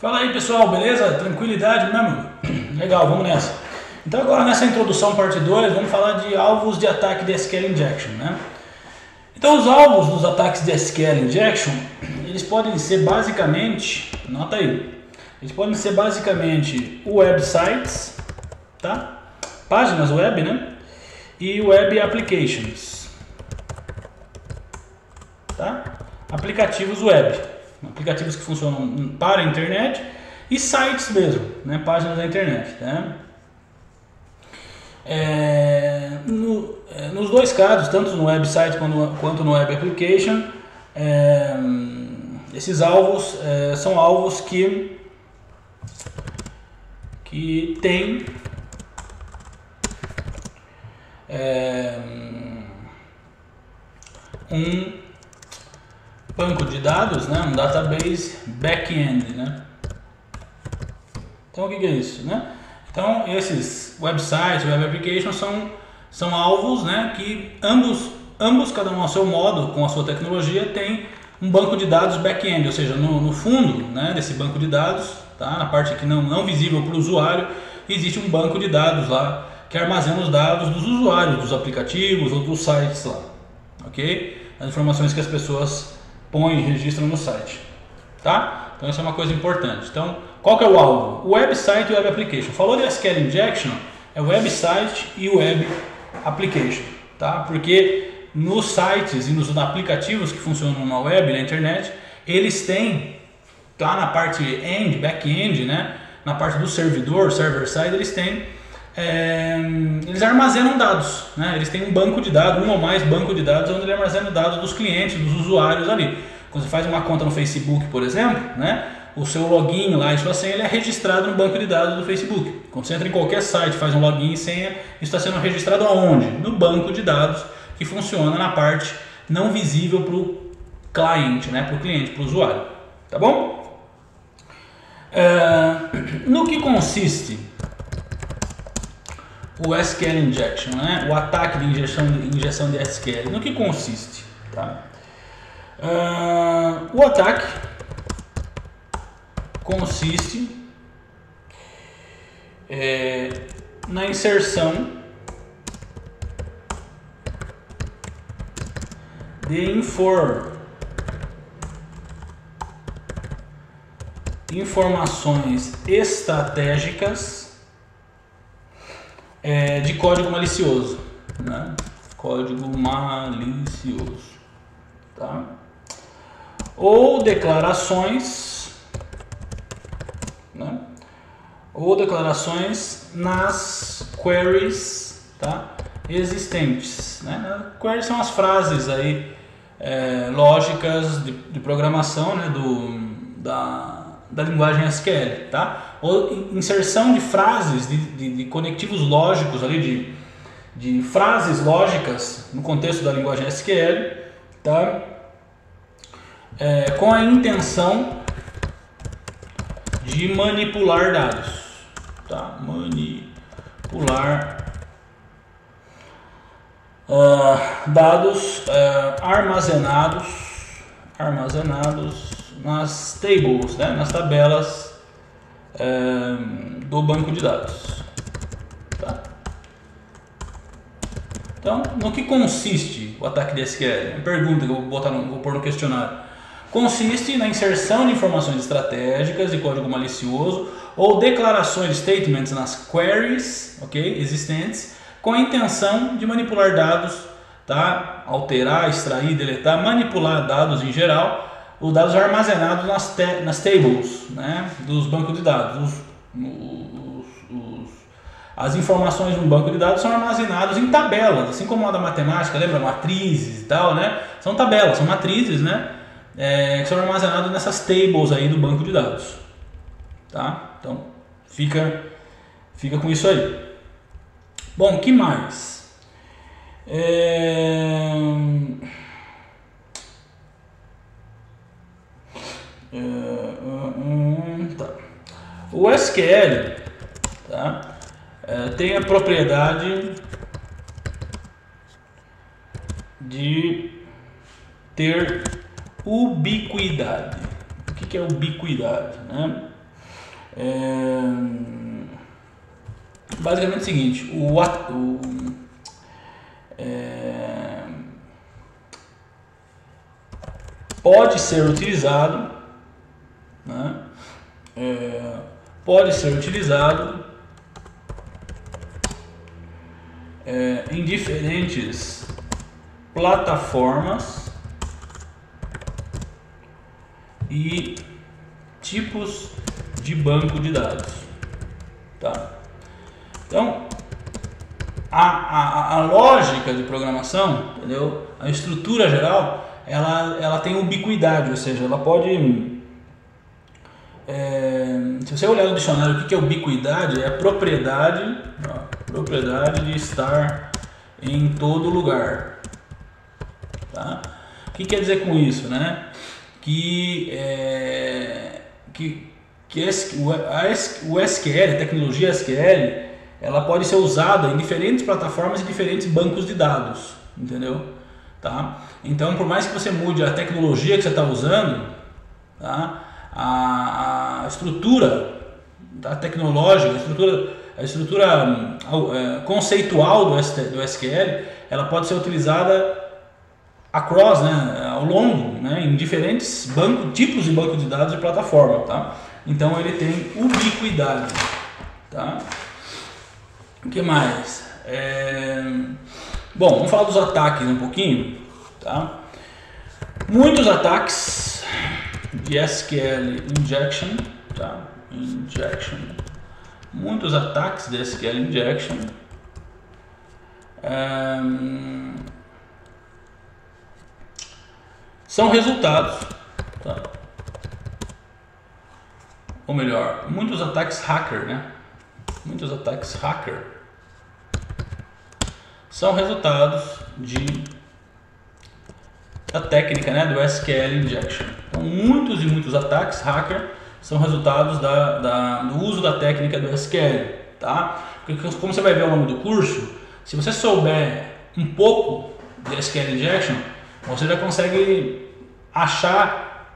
Fala aí pessoal, beleza? Tranquilidade mesmo? Legal, vamos nessa. Então agora nessa introdução parte 2, vamos falar de alvos de ataque de SQL Injection, né? Então os alvos dos ataques de SQL Injection, eles podem ser basicamente, nota aí, eles podem ser basicamente websites, tá? Páginas web, né? E web applications, tá? Aplicativos web, aplicativos que funcionam para a internet e sites mesmo, né? Páginas da internet, né? Nos dois casos, tanto no website quanto no web application, esses alvos são alvos que têm um banco de dados, né, um database back-end, né? Então o que é isso, né? Então esses websites, web applications são alvos, né, que ambos cada um ao seu modo, com a sua tecnologia, tem um banco de dados back-end, ou seja, no fundo, né, desse banco de dados, tá, na parte que não visível para o usuário, existe um banco de dados lá que armazena os dados dos usuários, dos aplicativos ou dos sites lá, ok? As informações que as pessoas põem e registram no site, tá? Então isso é uma coisa importante. Então, qual que é o alvo? O website e o web application. Falou de SQL Injection, é website e web application, tá? Porque nos sites e nos aplicativos que funcionam na web, na internet, eles têm, tá, na parte end, back-end, né, na parte do servidor, server-side, eles armazenam dados, né? Eles têm um banco de dados, um ou mais banco de dados, onde ele armazena dados dos clientes, dos usuários ali. Quando você faz uma conta no Facebook, por exemplo, né, o seu login lá e sua senha, ele é registrado no banco de dados do Facebook. Quando você entra em qualquer site, faz um login e senha, isso está sendo registrado aonde? No banco de dados, que funciona na parte não visível para o cliente, né, para o cliente, para o usuário. Tá bom? No que consiste o SQL Injection, né? O ataque de injeção de SQL, no que consiste? Tá? O ataque consiste na inserção de informações estratégicas de código malicioso, né? Código malicioso, tá? Ou declarações, né? Ou declarações nas queries, tá, existentes, né? Queries são as frases aí lógicas de programação, né, da linguagem SQL, tá? Ou inserção de frases, de conectivos lógicos ali, de frases lógicas no contexto da linguagem SQL, tá? Com a intenção de manipular dados, tá? Manipular dados armazenados nas tables, né? Nas tabelas do banco de dados, tá? Então, no que consiste o ataque de SQL? Uma pergunta que eu vou pôr no questionário. Consiste na inserção de informações estratégicas de código malicioso ou declarações, statements nas queries, ok, existentes, com a intenção de manipular dados, tá? Alterar, extrair, deletar, manipular dados em geral, os dados armazenados nas tables, né, dos bancos de dados. As informações de um banco de dados são armazenadas em tabelas, assim como a da matemática, lembra? Matrizes e tal, né? São tabelas, são matrizes, né? Que são armazenadas nessas tables aí do banco de dados, tá? Então fica com isso aí. Bom, o que mais? Tá. O SQL, tá, tem a propriedade de ter ubiquidade. O que é ubiquidade, né? Basicamente é o seguinte, pode ser utilizado, né? Pode ser utilizado em diferentes plataformas e tipos de banco de dados, tá? Então, a lógica de programação, entendeu? A estrutura geral, ela tem ubiquidade, ou seja, ela pode... se você olhar no dicionário, o que é ubiquidade? É a propriedade de estar em todo lugar, tá? O que quer dizer com isso, né? O SQL, a tecnologia SQL, ela pode ser usada em diferentes plataformas e diferentes bancos de dados, entendeu? Tá? Então, por mais que você mude a tecnologia que você está usando, tá? A estrutura tecnológica, a estrutura conceitual do SQL, ela pode ser utilizada across, né, ao longo, né, em diferentes tipos de banco de dados e plataforma, tá? Então ele tem ubiquidade, tá? O que mais? Bom, vamos falar dos ataques um pouquinho, tá? Muitos ataques de SQL injection, tá? Muitos ataques de SQL injection são resultados, tá? Ou melhor, muitos ataques hacker, né? Muitos ataques hacker são resultados da técnica, né, do SQL injection. Então, muitos ataques hacker são resultados do uso da técnica do SQL, tá? Porque, como você vai ver ao longo do curso, se você souber um pouco de SQL injection, você já consegue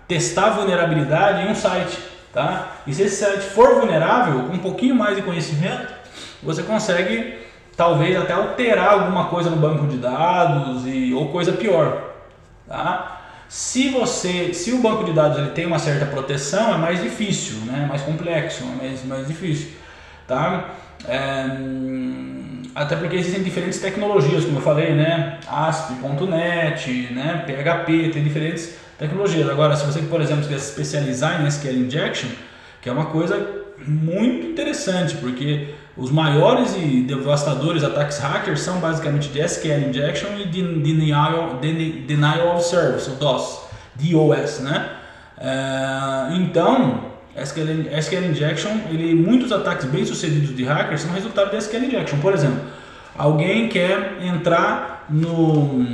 testar vulnerabilidade em um site, tá? E se esse site for vulnerável, com um pouquinho mais de conhecimento, você consegue talvez até alterar alguma coisa no banco de dados ou coisa pior, tá? Se o banco de dados ele tem uma certa proteção, é mais difícil, né? Mais complexo, mais difícil, tá? Até porque existem diferentes tecnologias, como eu falei, né? ASP.NET, né? PHP, tem diferentes tecnologias. Agora, se você, por exemplo, quer se especializar em SQL Injection, que é uma coisa muito interessante, porque os maiores e devastadores ataques hackers são basicamente de SQL Injection e Denial of Service, ou DOS, né? Então, SQL Injection, muitos ataques bem sucedidos de hackers são resultado de SQL Injection. Por exemplo, alguém quer entrar no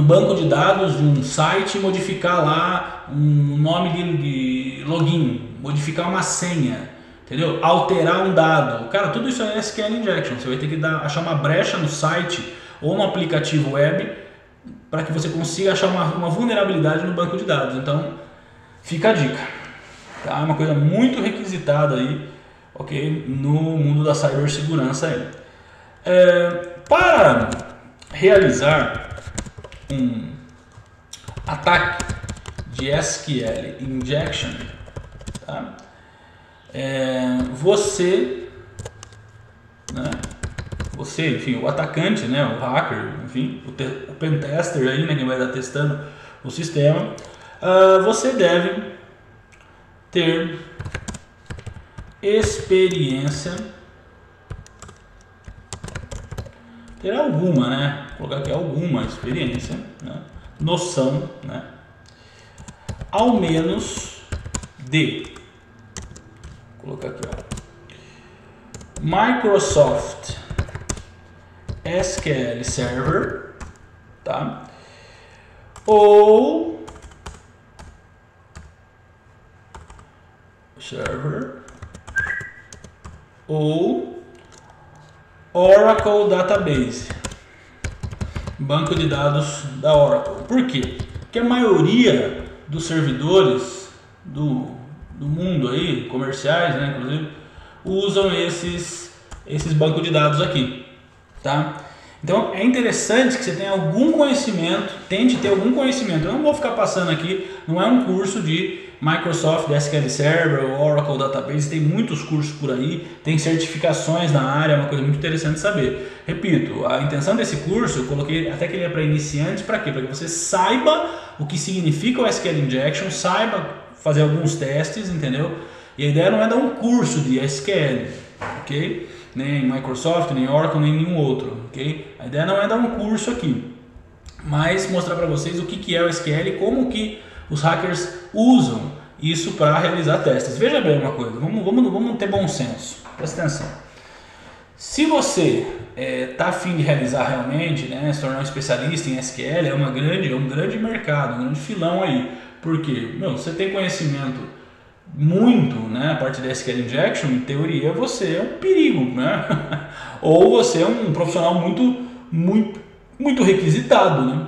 banco de dados de um site e modificar lá um nome de login, modificar uma senha, entendeu? Alterar um dado. Cara, tudo isso é SQL Injection. Você vai ter que achar uma brecha no site ou no aplicativo web para que você consiga achar uma vulnerabilidade no banco de dados. Então, fica a dica. Tá? É uma coisa muito requisitada aí, ok? No mundo da cibersegurança aí. Para realizar um ataque de SQL Injection, tá? Enfim, o atacante, né, o hacker, enfim, o pentester aí, né, que vai estar testando o sistema, você deve ter experiência, ter alguma, né, vou colocar aqui alguma experiência, né, noção, né, ao menos vou colocar aqui, ó, Microsoft SQL Server, tá? Ou Oracle Database, banco de dados da Oracle. Por quê? Porque a maioria dos servidores do do mundo aí, comerciais, né, inclusive, usam esses bancos de dados aqui, tá? Então é interessante que você tenha algum conhecimento, tente ter algum conhecimento. Eu não vou ficar passando aqui, não é um curso de Microsoft SQL Server, Oracle Database, tem muitos cursos por aí, tem certificações na área, é uma coisa muito interessante saber. Repito, a intenção desse curso, eu coloquei até que ele é para iniciantes, para quê? Para que você saiba o que significa o SQL Injection, saiba fazer alguns testes, entendeu? E a ideia não é dar um curso de SQL, ok? Nem Microsoft, nem Oracle, nem nenhum outro, ok? A ideia não é dar um curso aqui, mas mostrar para vocês o que é o SQL e como que os hackers usam isso para realizar testes. Veja bem uma coisa, vamos ter bom senso, presta atenção. Se você está a fim de realizar realmente, né, se tornar um especialista em SQL, é um grande mercado, um grande filão aí, porque você tem conhecimento muito, né, a parte da SQL Injection, em teoria você é um perigo, né? Ou você é um profissional muito requisitado, né?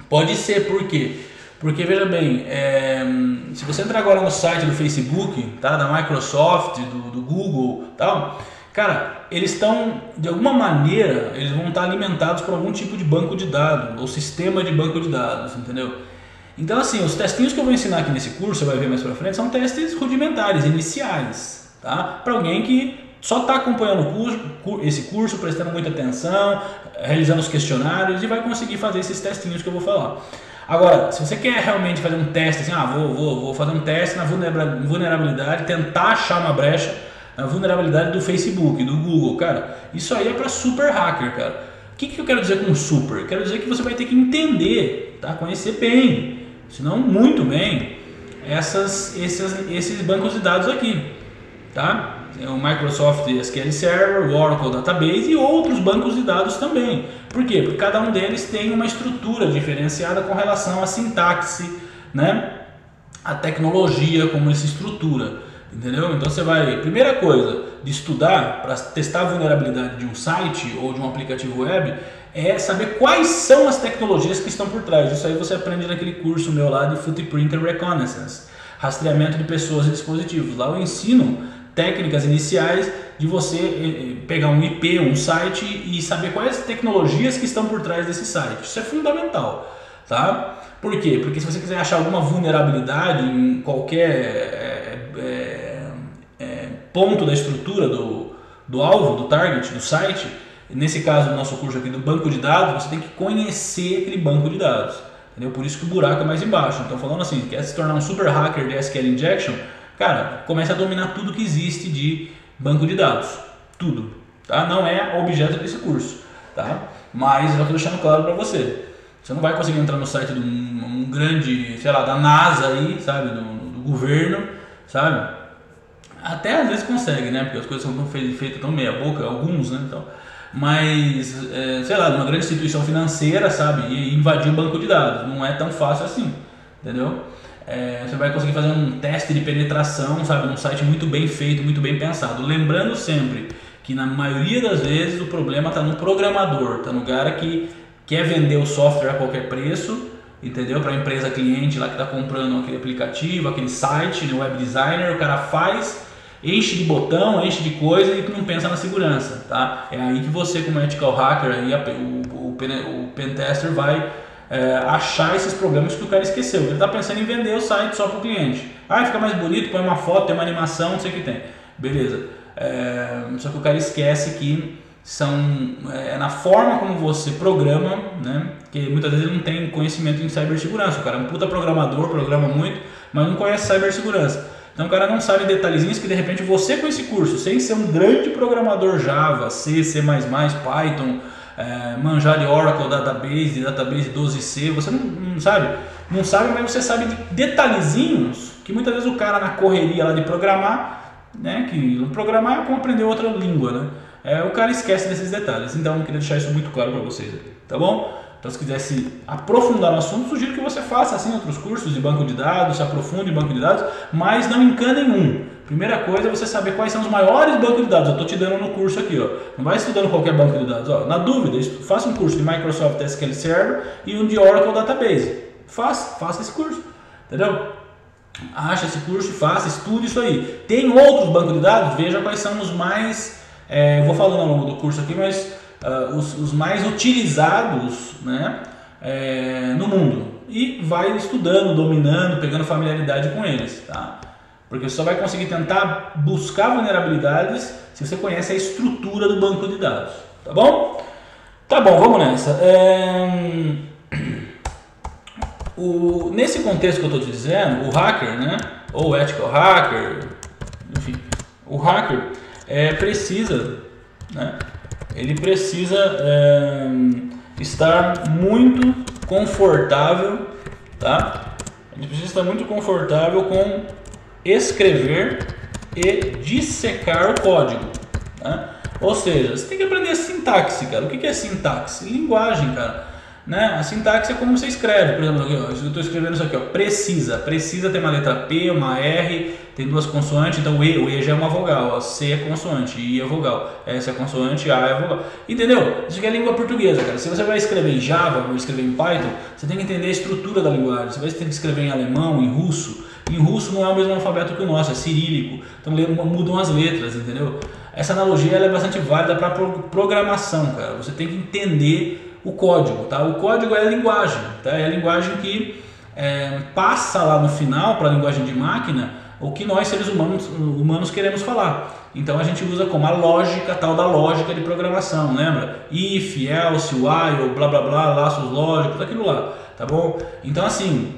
Pode ser, por quê? Porque veja bem, se você entrar agora no site do Facebook, tá, da Microsoft, do Google, tal, cara, eles estão, de alguma maneira, eles vão estar alimentados por algum tipo de banco de dados, ou sistema de banco de dados, entendeu? Então assim, os testinhos que eu vou ensinar aqui nesse curso, você vai ver mais pra frente, são testes rudimentares, iniciais, tá? Para alguém que só está acompanhando esse curso, prestando muita atenção, realizando os questionários e vai conseguir fazer esses testinhos que eu vou falar. Agora, se você quer realmente fazer um teste, assim, vou fazer um teste na vulnerabilidade, tentar achar uma brecha na vulnerabilidade do Facebook, do Google, cara, isso aí é para super hacker, cara. O que eu quero dizer com super? Eu quero dizer que você vai ter que entender, tá? Conhecer bem, se não muito bem, esses bancos de dados aqui, tá? O Microsoft SQL Server, o Oracle Database e outros bancos de dados também. Por quê? Porque cada um deles tem uma estrutura diferenciada com relação à sintaxe, né? A tecnologia, como ele se estrutura, entendeu? Então você vai, primeira coisa de estudar para testar a vulnerabilidade de um site ou de um aplicativo web é saber quais são as tecnologias que estão por trás. Isso aí você aprende naquele curso meu lá de Footprint Reconnaissance, rastreamento de pessoas e dispositivos. Lá eu ensino técnicas iniciais de você pegar um IP, um site e saber quais tecnologias que estão por trás desse site. Isso é fundamental, tá? Por quê? Porque se você quiser achar alguma vulnerabilidade em qualquer ponto da estrutura do alvo, do target, do site, nesse caso do nosso curso aqui do banco de dados, você tem que conhecer aquele banco de dados, entendeu? Por isso que o buraco é mais embaixo. Então falando assim, quer se tornar um super hacker de SQL Injection, cara, comece a dominar tudo que existe de banco de dados, tudo, tá? Não é objeto desse curso, tá? Mas eu estou deixando claro para você, você não vai conseguir entrar no site de um grande, sei lá, da NASA aí, sabe, do governo, sabe? Até às vezes consegue, né? Porque as coisas são feitas tão meia boca, alguns, né? Então, mas, sei lá, uma grande instituição financeira, sabe? E invadir o banco de dados. Não é tão fácil assim, entendeu? Você vai conseguir fazer um teste de penetração, sabe? Num site muito bem feito, muito bem pensado. Lembrando sempre que na maioria das vezes o problema está no programador, está no cara que quer vender o software a qualquer preço, entendeu? Para a empresa cliente lá que está comprando aquele aplicativo, aquele site, no web designer, o cara faz, enche de botão, enche de coisa e não pensa na segurança, tá? É aí que você, como ethical hacker, aí, o pentester vai achar esses problemas que o cara esqueceu. Ele está pensando em vender o site só para o cliente. Ah, fica mais bonito, põe uma foto, tem uma animação, não sei o que tem. Beleza. Só que o cara esquece que na forma como você programa, né? Que muitas vezes ele não tem conhecimento em cibersegurança. O cara é um puta programador, programa muito, mas não conhece cibersegurança. Então o cara não sabe detalhezinhos que de repente você com esse curso, sem ser um grande programador Java, C, C++, Python, manjar de Oracle, Database 12C, você não sabe, mas você sabe de detalhezinhos que muitas vezes o cara na correria lá de programar, né, que programar é como aprender outra língua, né, o cara esquece desses detalhes. Então eu queria deixar isso muito claro para vocês, tá bom? Então se quiser se aprofundar no assunto, sugiro que você faça assim outros cursos de banco de dados, se aprofunde em banco de dados, mas não encane em um. Primeira coisa é você saber quais são os maiores bancos de dados. Eu estou te dando no curso aqui, ó. Não vai estudando qualquer banco de dados, ó. Na dúvida, faça um curso de Microsoft SQL Server e um de Oracle Database. Faça esse curso, entendeu? acha esse curso e faça, estude isso aí. Tem outros bancos de dados, veja quais são os mais, vou falando ao longo do curso aqui, mas os mais utilizados, né, no mundo. E vai estudando, dominando, pegando familiaridade com eles, tá? Porque você só vai conseguir tentar buscar vulnerabilidades se você conhece a estrutura do banco de dados, tá bom? Tá bom, vamos nessa. Nesse contexto que eu estou te dizendo, o hacker, né, ou o ethical hacker, enfim, o hacker precisa, né, ele precisa estar muito confortável, tá? Ele precisa estar muito confortável com escrever e dissecar o código, né? Ou seja, você tem que aprender a sintaxe, cara. O que é sintaxe? Linguagem, cara. Né? A sintaxe é como você escreve. Por exemplo, aqui, ó, eu estou escrevendo isso aqui, ó, precisa ter uma letra P, uma R, tem duas consoantes, então o E já é uma vogal, ó, C é consoante, I é vogal, S é consoante, A é vogal. Entendeu? Isso aqui é língua portuguesa, cara. Se você vai escrever em Java ou escrever em Python, você tem que entender a estrutura da linguagem. Você vai ter que escrever em alemão, em russo. Em russo não é o mesmo alfabeto que o nosso, é cirílico, então mudam as letras, entendeu? Essa analogia ela é bastante válida para programação, cara. Você tem que entender o código, tá? O código é a linguagem, tá? É a linguagem que passa lá no final para a linguagem de máquina o que nós seres humanos queremos falar. Então a gente usa como a lógica, tal da lógica de programação, lembra? If, else, while, blá blá blá, laços lógicos, aquilo lá, tá bom? Então assim,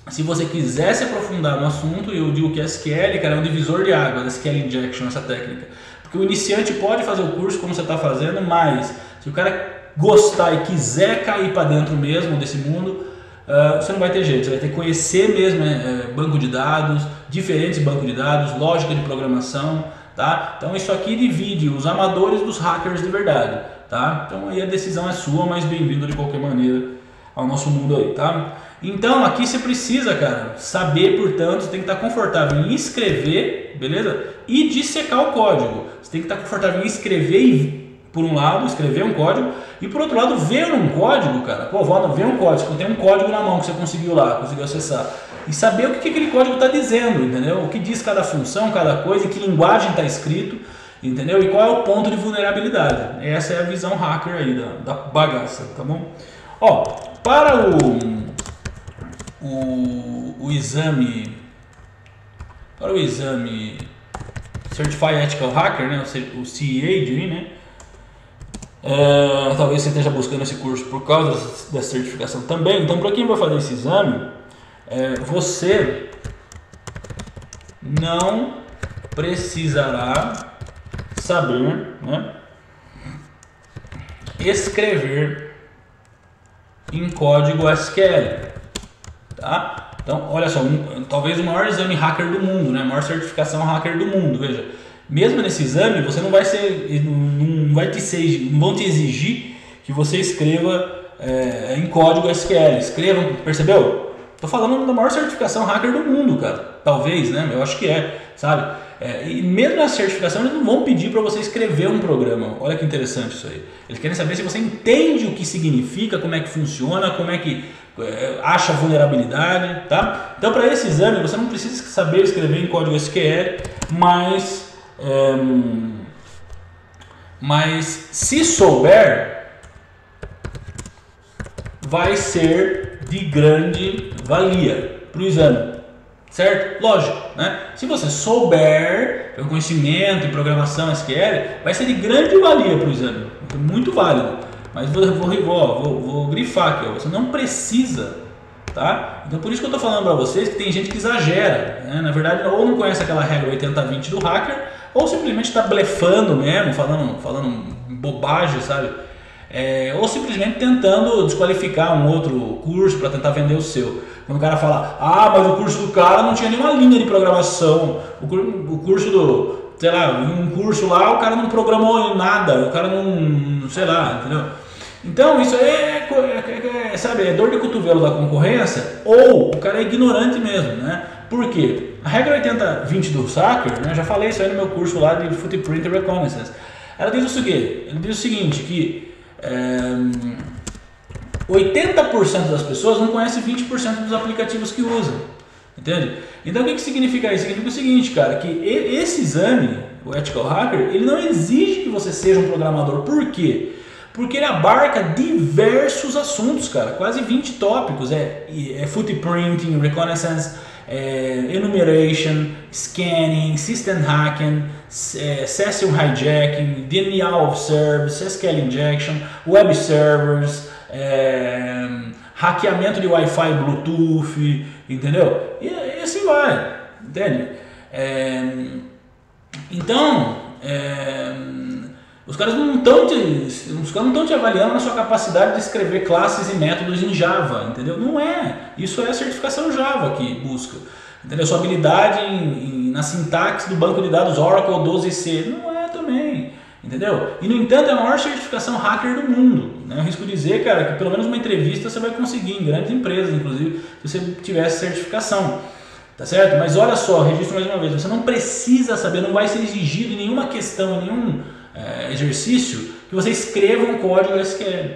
se você quiser se aprofundar no assunto, eu digo que SQL, cara, é um divisor de águas, SQL Injection, essa técnica. Porque o iniciante pode fazer o curso como você está fazendo, mas se o cara gostar e quiser cair para dentro mesmo desse mundo, você não vai ter jeito. Você vai ter que conhecer mesmo banco de dados, diferentes bancos de dados, lógica de programação, tá? Então isso aqui divide os amadores dos hackers de verdade, tá? Então aí a decisão é sua, mas bem-vindo de qualquer maneira ao nosso mundo aí, tá? Então aqui você precisa, cara, saber, portanto, você tem que estar confortável em escrever, beleza? E dissecar o código. Você tem que estar confortável em escrever por um lado, escrever um código, e por outro lado, ver um código, cara. Pô, ver um código, você tem um código na mão que você conseguiu lá, conseguiu acessar, e saber o que aquele código está dizendo, entendeu? O que diz cada função, cada coisa, em que linguagem está escrito, entendeu? E qual é o ponto de vulnerabilidade. Essa é a visão hacker aí da bagaça, tá bom? Ó, para o exame Certified Ethical Hacker, né, o CEAD, né? Talvez você esteja buscando esse curso por causa dessa certificação também. Então, para quem vai fazer esse exame, você não precisará saber, né, escrever em código SQL, tá? Então, olha só, talvez o maior exame hacker do mundo, né, a maior certificação hacker do mundo, veja. Mesmo nesse exame, você não vão te exigir que você escreva em código SQL. Escrevam, percebeu? Tô falando da maior certificação hacker do mundo, cara. Talvez, né? Eu acho que sabe? E mesmo na certificação, eles não vão pedir para você escrever um programa. Olha que interessante isso aí. Eles querem saber se você entende o que significa, como é que funciona, como é que acha vulnerabilidade, tá? Então, para esse exame, você não precisa saber escrever em código SQL, mas se souber, vai ser de grande valia para o exame, certo? Lógico, né? Se você souber, tem um conhecimento em programação SQL, vai ser de grande valia para o exame, muito válido. Mas vou grifar aqui, ó, você não precisa, tá? Então por isso que eu estou falando para vocês que tem gente que exagera, né? Na verdade, ou não conhece aquela regra 80-20 do hacker, ou simplesmente está blefando mesmo, falando bobagem, sabe? Ou simplesmente tentando desqualificar um outro curso para tentar vender o seu. Quando o cara fala, mas o curso do cara não tinha nenhuma linha de programação, o curso do, sei lá, um curso lá, o cara não programou nada, o cara não, sei lá, entendeu? Então isso sabe, é dor de cotovelo da concorrência, ou o cara é ignorante mesmo, né? Por quê? A regra 80-20 do hacker, né, já falei isso aí no meu curso lá de Footprint Reconnaissance, ela diz o seguinte, que 80% das pessoas não conhecem 20% dos aplicativos que usam. Entende? Então o que significa isso? Significa o seguinte, cara, que esse exame, o Ethical Hacker, ele não exige que você seja um programador. Por quê? Porque ele abarca diversos assuntos, cara, quase 20 tópicos, footprinting, reconnaissance, enumeration, scanning, system hacking, session hijacking, denial of service, SQL injection, web servers, hackeamento de Wi-Fi Bluetooth, entendeu? E assim vai, entende? Então, os caras não estão te avaliando na sua capacidade de escrever classes e métodos em Java, entendeu? Não é. Isso é a certificação Java que busca, entendeu? Sua habilidade na sintaxe do banco de dados Oracle 12c, não é também, entendeu? E no entanto é a maior certificação hacker do mundo, né? Eu risco dizer, cara, que pelo menos uma entrevista você vai conseguir em grandes empresas, inclusive, se você tiver essa certificação. Tá certo? Mas olha só, registro mais uma vez, você não precisa saber, não vai ser exigido em nenhuma questão, em nenhum exercício que você escreva um código SQL.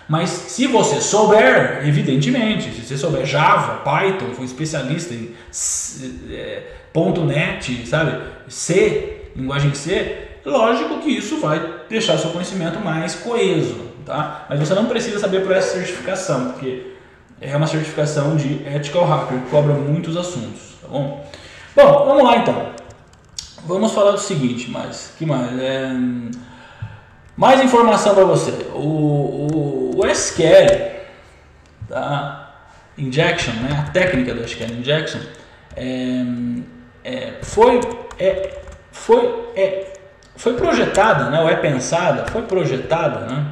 Mas se você souber, evidentemente, se você souber Java, Python, for especialista em .NET, sabe? C, linguagem C, lógico que isso vai deixar seu conhecimento mais coeso, tá? Mas você não precisa saber por essa certificação, porque é uma certificação de Ethical Hacker que cobra muitos assuntos, tá bom? Bom, vamos lá então. Vamos falar do seguinte, mais informação para você. O SQL, tá? Injection, né? A técnica do SQL Injection foi projetada, né? Ou é pensada, foi projetada, né?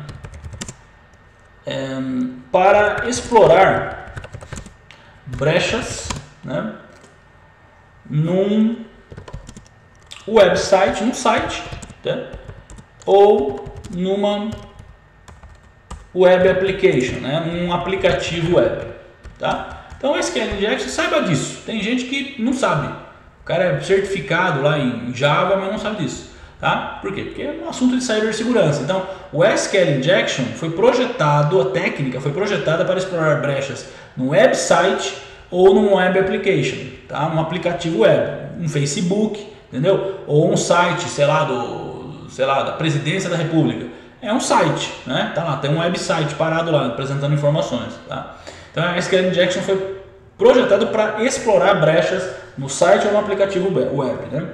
Para explorar brechas, né? Num website, num site, tá? Ou numa web application, né? Um aplicativo web, tá? Então o SQL Injection, saiba disso. Tem gente que não sabe. O cara é certificado lá em Java, mas não sabe disso, tá? Por quê? Porque é um assunto de cibersegurança. Então o SQL Injection foi projetado, a técnica foi projetada para explorar brechas no website ou num web application, tá? Um aplicativo web, um Facebook, entendeu? Ou um site, sei lá, da Presidência da República. É um site, né? Tá lá, tem um website parado lá, apresentando informações, tá? Então a SQL Injection foi projetado para explorar brechas no site ou no aplicativo web, né?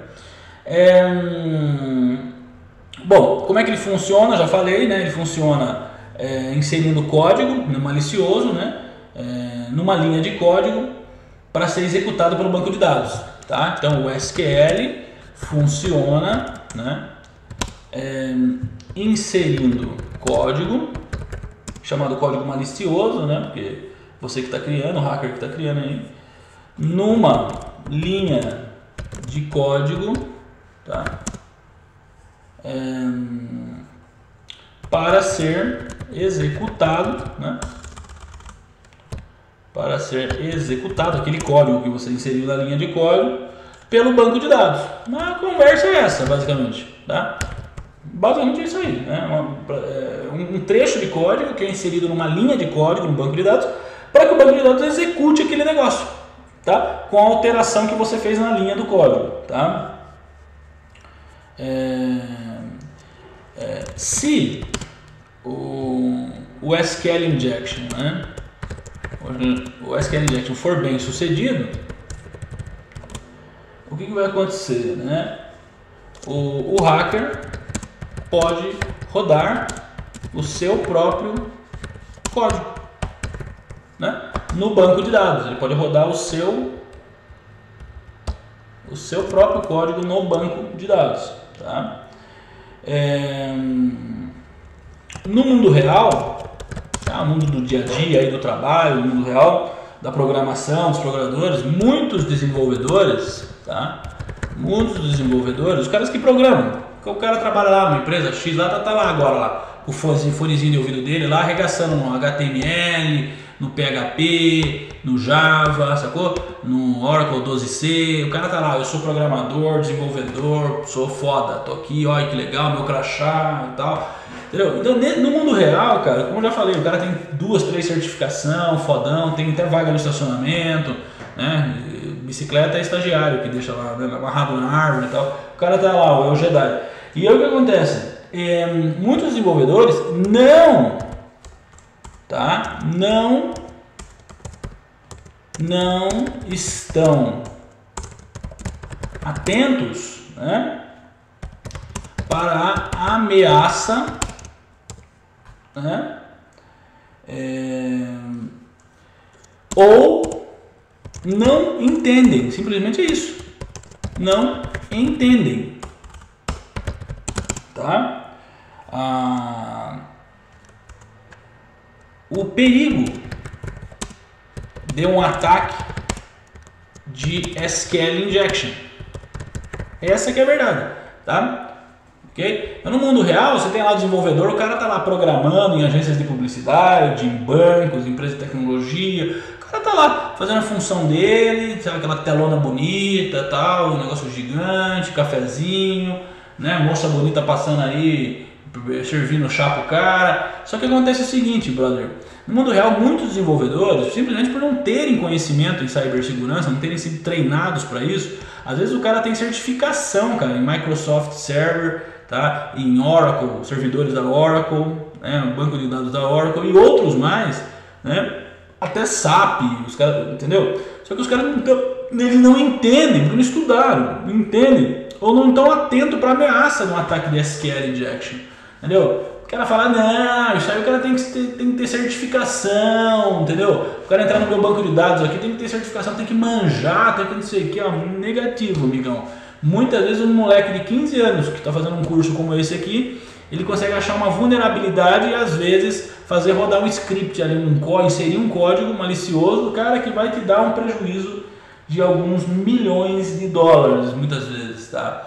Bom, como é que ele funciona? Já falei, né? Ele funciona inserindo código malicioso, né? Numa linha de código para ser executado pelo banco de dados, tá? Então o SQL funciona, né? Inserindo código, chamado código malicioso, né? Porque você que está criando, o hacker que está criando aí, numa linha de código, tá? Para ser executado, né? Para ser executado aquele código que você inseriu na linha de código pelo banco de dados. A conversa é essa, basicamente, tá? Basicamente é isso aí, né? Um trecho de código que é inserido numa linha de código no banco de dados para que o banco de dados execute aquele negócio, tá? Com a alteração que você fez na linha do código, tá? Se o SQL Injection, né? O SQL Injection for bem sucedido, o que vai acontecer, né? O hacker pode rodar o seu próprio código, né? No banco de dados. Ele pode rodar o seu próprio código no banco de dados, tá? No mundo real, tá? No mundo do dia a dia aí do trabalho, no mundo real da programação, dos programadores, muitos desenvolvedores, tá? Muitos desenvolvedores, os caras que programam, o cara trabalha lá numa empresa X, lá tá lá agora lá, com o fonezinho de ouvido dele lá, arregaçando no HTML, no PHP, no Java, sacou? No Oracle 12c, o cara tá lá, eu sou programador, desenvolvedor, sou foda, tô aqui, olha que legal, meu crachá e tal, entendeu? Então no mundo real, cara, como eu já falei, o cara tem 2, 3 certificação, fodão, tem até vaga no estacionamento, né? bicicleta é estagiário que deixa lá, né, amarrado na árvore e tal. O cara tá lá, é o Jedi. E aí o que acontece? Muitos desenvolvedores não estão atentos, né, para a ameaça, né, ou não entendem, simplesmente é isso, não entendem, tá? O perigo de um ataque de SQL injection, essa que é a verdade, tá? Okay? No mundo real, você tem lá o desenvolvedor, o cara tá lá programando em agências de publicidade, em bancos, em empresas de tecnologia, o cara tá lá fazendo a função dele, sabe, aquela telona bonita, tal, um negócio gigante, cafezinho, né, moça bonita passando aí, servindo chá pro cara. Só que acontece o seguinte, brother, no mundo real, muitos desenvolvedores, simplesmente por não terem conhecimento em cibersegurança, não terem sido treinados para isso, às vezes o cara tem certificação, cara, em Microsoft Server, tá? Em Oracle, servidores da Oracle, né? O banco de dados da Oracle e outros mais, né? Até SAP, os caras, entendeu? Só que os caras eles não entendem, porque não estudaram, não entendem, ou não estão atentos para a ameaça de um ataque de SQL injection, entendeu? O cara fala, não, isso aí o cara tem que ter certificação, entendeu? O cara entrar no meu banco de dados aqui tem que ter certificação, tem que manjar, tem que não sei o que, ó, negativo, amigão. Muitas vezes um moleque de 15 anos que está fazendo um curso como esse aqui, ele consegue achar uma vulnerabilidade e às vezes fazer rodar um script ali, inserir um código malicioso, cara, que vai te dar um prejuízo de alguns milhões de dólares, muitas vezes, tá?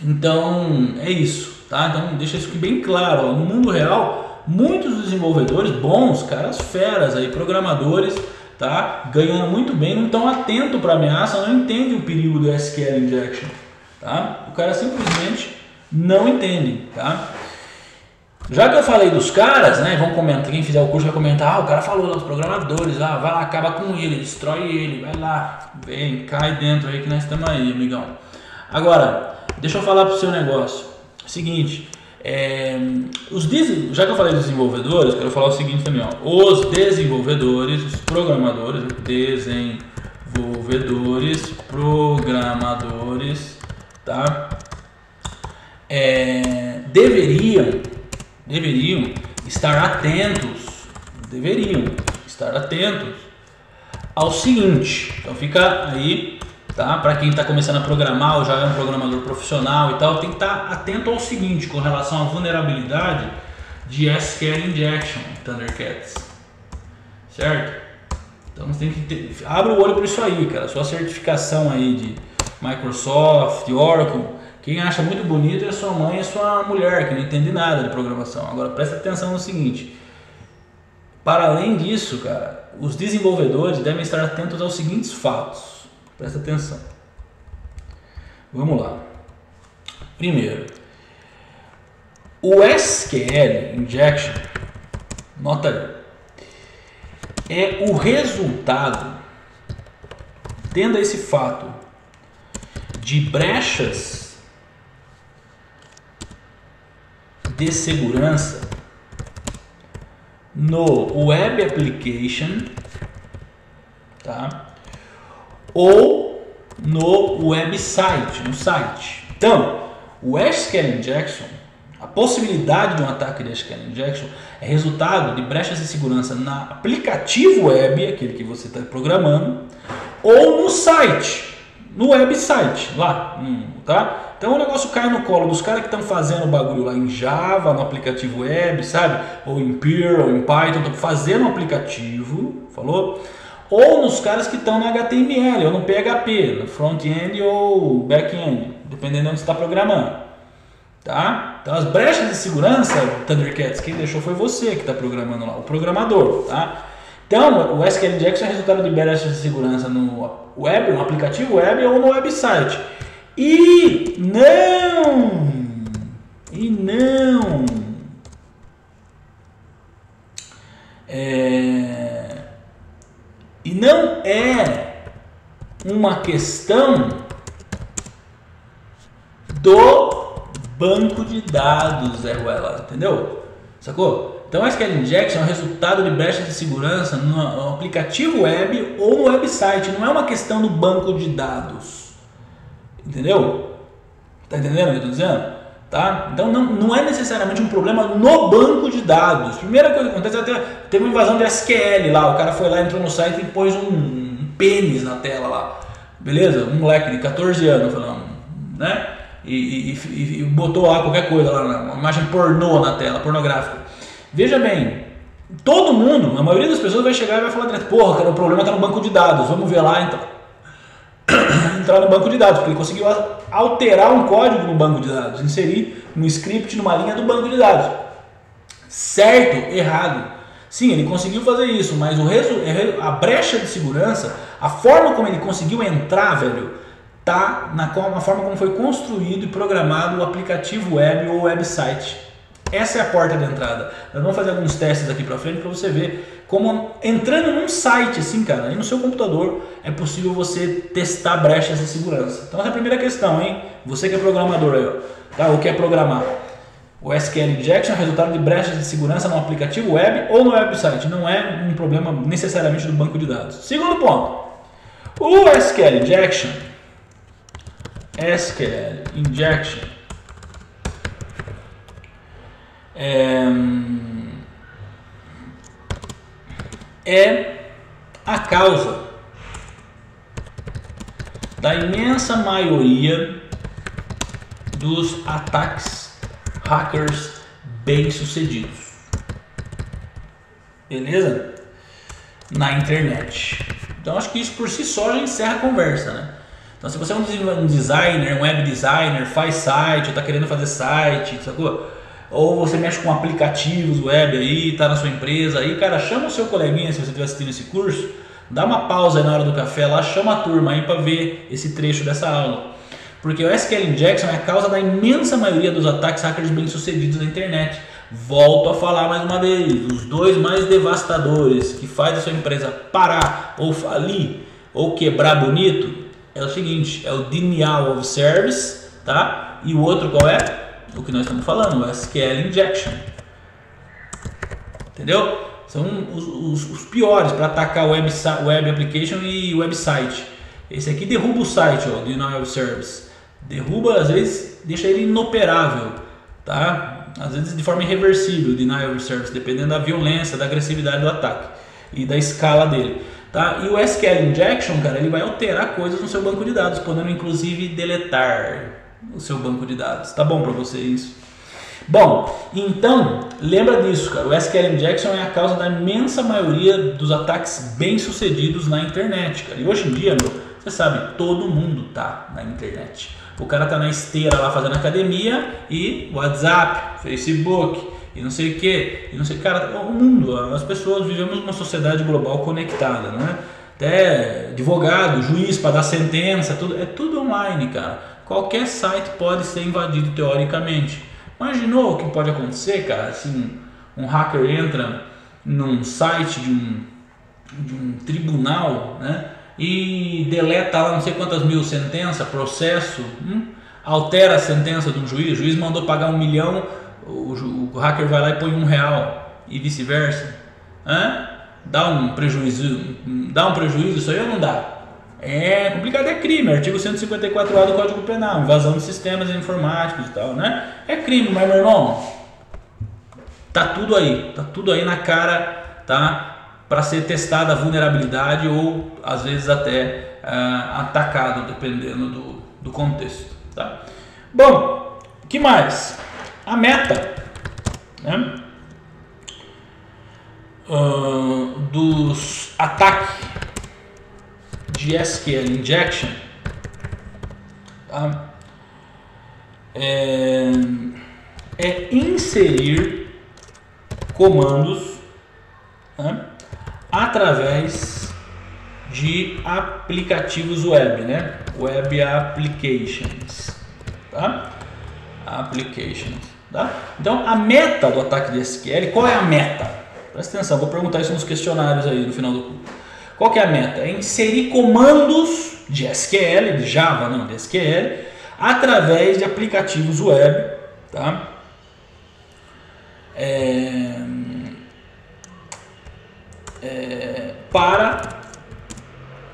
Então, é isso. Tá? Então deixa isso aqui bem claro, ó. No mundo real, muitos desenvolvedores bons, caras feras aí, programadores, tá? Ganhando muito bem, não estão atentos para a ameaça, não entendem o perigo do SQL injection, tá? O cara simplesmente não entende, tá? Já que eu falei dos caras, né? Vão comentar, quem fizer o curso vai comentar, o cara falou lá dos programadores, vai lá, acaba com ele, destrói ele, vai lá, vem, cai dentro aí que nós estamos aí, amigão. Agora, deixa eu falar pro seu negócio. Seguinte, já que eu falei dos desenvolvedores, quero falar o seguinte também, ó, os desenvolvedores, os programadores, programadores, tá? Deveriam estar atentos ao seguinte, então fica aí. Tá? Para quem está começando a programar ou já é um programador profissional e tal, tem que estar atento ao seguinte com relação à vulnerabilidade de SQL Injection Thundercats, certo? Então você tem que abre o olho para isso aí, cara. Sua certificação aí de Microsoft, Oracle, quem acha muito bonito é sua mãe e sua mulher que não entende nada de programação. Agora presta atenção no seguinte: para além disso, cara, os desenvolvedores devem estar atentos aos seguintes fatos. Presta atenção. Vamos lá. Primeiro, o SQL Injection, nota aí, é o resultado, entenda esse fato, de brechas de segurança no Web Application, tá? Ou no website, no site. Então, o SQL Injection, a possibilidade de um ataque de SQL Injection é resultado de brechas de segurança no aplicativo web, aquele que você está programando, ou no site, no website, lá, tá? Então o negócio cai no colo dos caras que estão fazendo o bagulho lá em Java, no aplicativo web, sabe? Ou em Perl, ou em Python, estão fazendo um aplicativo, falou? Ou nos caras que estão no HTML, ou no PHP, no front-end ou back-end, dependendo de onde você está programando. Tá? Então as brechas de segurança, Thundercats, quem deixou foi você que está programando lá, o programador. Tá? Então o SQL Injection é resultado de brechas de segurança no web, no aplicativo web ou no website. E não é uma questão do banco de dados, Zé Ruela, entendeu? Sacou? Então, a SQL Injection é o resultado de brechas de segurança no aplicativo web ou no website, não é uma questão do banco de dados, entendeu? Tá entendendo o que eu estou dizendo? Tá? Então não é necessariamente um problema no banco de dados. Primeira coisa que acontece, teve uma invasão de SQL lá, o cara foi lá, entrou no site e pôs um pênis na tela lá, beleza? Um moleque de 14 anos falando, né? E botou lá qualquer coisa lá, uma imagem pornô na tela, pornográfica. Veja bem, todo mundo, a maioria das pessoas vai chegar e vai falar direto, porra, cara, o problema está no banco de dados, vamos ver lá então. Entrar no banco de dados, porque ele conseguiu alterar um código no banco de dados, inserir um script numa linha do banco de dados. Certo? Errado. Sim, ele conseguiu fazer isso, mas a brecha de segurança, a forma como ele conseguiu entrar, velho, tá na forma como foi construído e programado o aplicativo web ou website. Essa é a porta de entrada. Nós vamos fazer alguns testes aqui pra frente para você ver como entrando num site assim, cara, aí no seu computador é possível você testar brechas de segurança. Então essa é a primeira questão, hein? Você que é programador aí, ó, tá? Ou quer programar. O SQL Injection é resultado de brechas de segurança no aplicativo web ou no website. Não é um problema necessariamente do banco de dados. Segundo ponto. O SQL Injection é a causa da imensa maioria dos ataques hackers bem-sucedidos. Beleza? Na internet. Então acho que isso por si só já encerra a conversa, né? Então se você é um designer, um web designer, faz site, ou está querendo fazer site, sacou? Ou você mexe com aplicativos web aí, tá na sua empresa aí, cara, chama o seu coleguinha se você estiver assistindo esse curso, dá uma pausa aí na hora do café lá, chama a turma aí para ver esse trecho dessa aula. Porque o SQL Injection é a causa da imensa maioria dos ataques hackers bem-sucedidos na internet. Volto a falar mais uma vez, os dois mais devastadores que faz a sua empresa parar ou falir ou quebrar bonito é o seguinte, é o Denial of Service, tá? E o outro qual é? O que nós estamos falando, o SQL Injection. Entendeu? São os piores para atacar o web application e o website. Esse aqui derruba o site, ó, Denial of Service. Derruba, às vezes, deixa ele inoperável, tá? Às vezes de forma irreversível, Denial of Service, dependendo da violência, da agressividade do ataque e da escala dele. Tá? E o SQL Injection, cara, ele vai alterar coisas no seu banco de dados, podendo inclusive deletar o seu banco de dados. Tá bom para você isso? Bom, então lembra disso, cara. O SQL Injection é a causa da imensa maioria dos ataques bem-sucedidos na internet, cara. E hoje em dia, meu, você sabe, todo mundo tá na internet. O cara tá na esteira lá fazendo academia e WhatsApp, Facebook e não sei o que, e não sei, cara, o mundo, as pessoas vivemos numa sociedade global conectada, né? Até advogado, juiz para dar sentença, tudo, é tudo online, cara. Qualquer site pode ser invadido teoricamente. Imaginou o que pode acontecer, cara? Assim, um hacker entra num site de um tribunal, né? E deleta lá não sei quantas mil sentenças, processo, altera a sentença de um juiz, o juiz mandou pagar 1 milhão, o hacker vai lá e põe R$1 e vice-versa. Dá um prejuízo isso aí ou não dá? É complicado, é crime, artigo 154A do Código Penal, invasão de sistemas informáticos e tal, né? É crime, mas meu irmão, tá tudo aí na cara, tá? Para ser testada a vulnerabilidade ou às vezes até atacado, dependendo do contexto, tá? Bom, o que mais? A meta, né? Dos ataques de SQL Injection, tá? É inserir comandos, né, através de aplicativos web, né? Web applications, tá? Applications, tá? Então a meta do ataque de SQL, qual é a meta? Presta atenção, vou perguntar isso nos questionários aí no final do curso. Qual que é a meta? É inserir comandos de SQL, de Java, não, de SQL, através de aplicativos web, tá? Para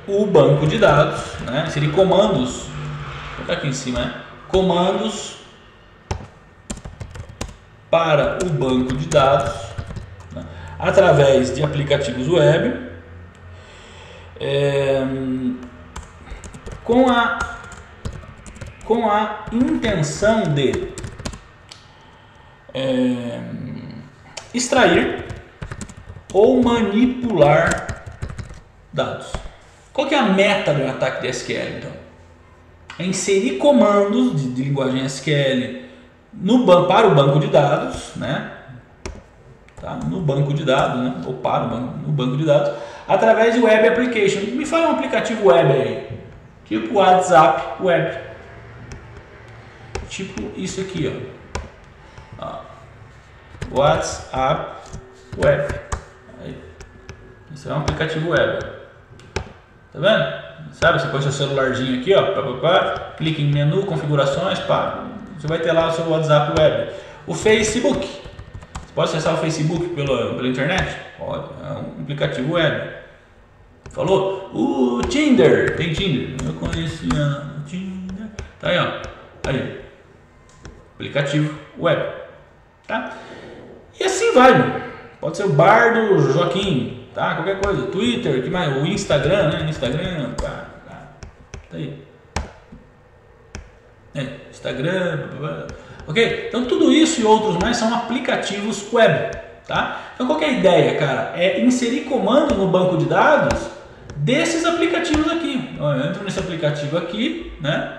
o banco de dados, né? Seria comandos, vou botar aqui em cima, né? Comandos para o banco de dados, né? Através de aplicativos web, com a intenção de extrair ou manipular dados. Qual que é a meta do ataque de SQL, então? É inserir comandos de linguagem SQL para o banco de dados, né? Tá? No banco de dados, né? Ou no banco de dados, através de web application. Me fala um aplicativo web aí, tipo WhatsApp web, tipo isso aqui, ó. WhatsApp web. Aí. Isso é um aplicativo web. Tá vendo? Sabe, você põe seu celularzinho aqui, ó, clica em menu, configurações, você vai ter lá o seu WhatsApp web. O Facebook, você pode acessar o Facebook pela internet? Pode, é um aplicativo web. Falou? O Tinder, tem Tinder, eu conheci o Tinder, tá aí, ó, aí, aplicativo web, tá? E assim vai, meu. Pode ser o bar do Joaquim, tá? Qualquer coisa, Twitter, que mais? O Instagram, né? Instagram, tá aí. Instagram, ok? Então tudo isso e outros mais são aplicativos web, tá? Então qual que é a ideia, cara? É inserir comando no banco de dados desses aplicativos aqui. Ó, eu entro nesse aplicativo aqui, né?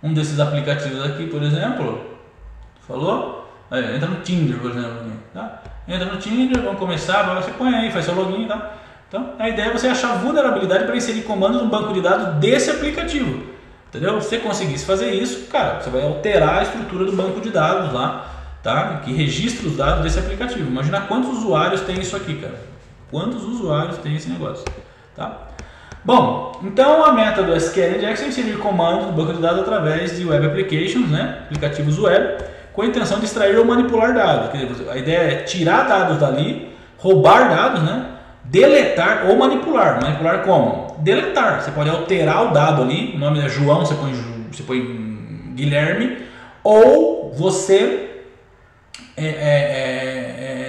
Um desses aplicativos aqui, por exemplo, falou? Aí, entra no Tinder, por exemplo, tá? Entra no Tinder, vamos começar, você põe aí, faz seu login, tá? Então, a ideia é você achar vulnerabilidade para inserir comandos no banco de dados desse aplicativo, entendeu? Se você conseguisse fazer isso, cara, você vai alterar a estrutura do banco de dados lá, tá? Que registra os dados desse aplicativo. Imagina quantos usuários tem isso aqui, cara. Quantos usuários tem esse negócio, tá? Bom, então a meta do SQL Injection é inserir comandos no banco de dados através de web applications, né? Aplicativos web, com a intenção de extrair ou manipular dados. Quer dizer, a ideia é tirar dados dali, roubar dados, né? Deletar ou manipular. Manipular como? Deletar. Você pode alterar o dado ali, o nome é João, você põe Guilherme, ou você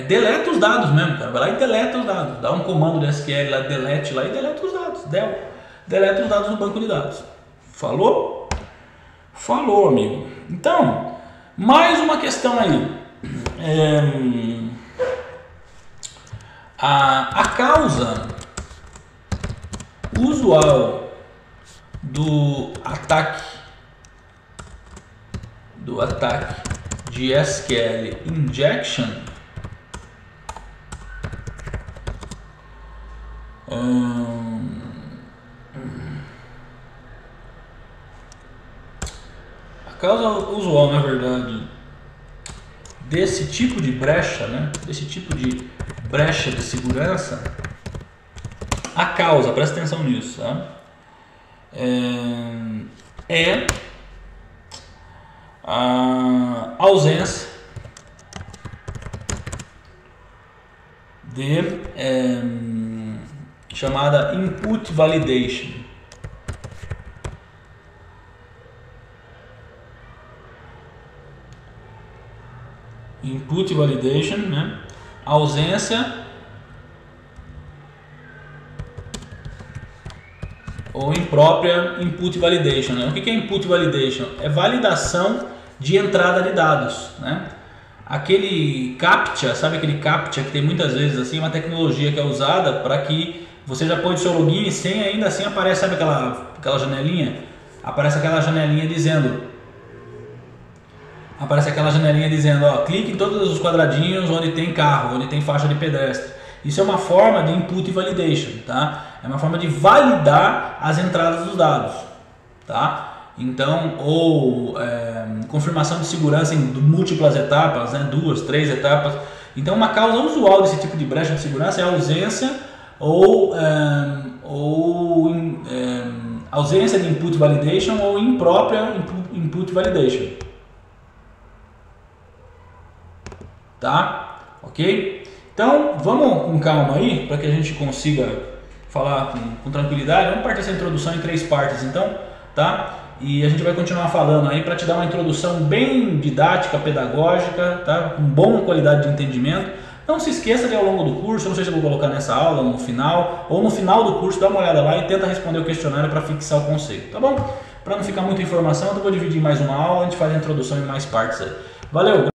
deleta os dados mesmo, cara. Vai lá e deleta os dados. Dá um comando do SQL lá, delete lá e deleta os dados. Deleta os dados do banco de dados. Falou? Falou, amigo. Então, mais uma questão aí. A causa usual do ataque de SQL Injection a causa usual, na verdade, desse tipo de brecha, né? Desse tipo de brecha de segurança, a causa, presta atenção nisso, tá? É a ausência de chamada input validation. Input validation, né? Ausência ou imprópria input validation, né? O que é input validation? É validação de entrada de dados, né? Aquele CAPTCHA, sabe aquele CAPTCHA que tem muitas vezes assim, uma tecnologia que é usada para que você já põe o seu login e senha, ainda assim aparece, sabe aquela janelinha? Aparece aquela janelinha dizendo, ó, clique em todos os quadradinhos onde tem carro, onde tem faixa de pedestre. Isso é uma forma de input validation, tá? É uma forma de validar as entradas dos dados, tá? Então, ou confirmação de segurança em múltiplas etapas, né? 2, 3 etapas. Então, uma causa usual desse tipo de brecha de segurança é a ausência ou ausência de input validation ou imprópria input validation. Tá? Ok? Então, vamos com calma aí, para que a gente consiga falar com tranquilidade. Vamos partir essa introdução em 3 partes, então, tá? E a gente vai continuar falando aí para te dar uma introdução bem didática, pedagógica, tá? Com boa qualidade de entendimento. Não se esqueça de ao longo do curso, eu não sei se eu vou colocar nessa aula, no final, ou no final do curso, dá uma olhada lá e tenta responder o questionário para fixar o conceito, tá bom? Para não ficar muita informação, eu vou dividir em mais uma aula, a gente faz a introdução em mais partes aí. Valeu!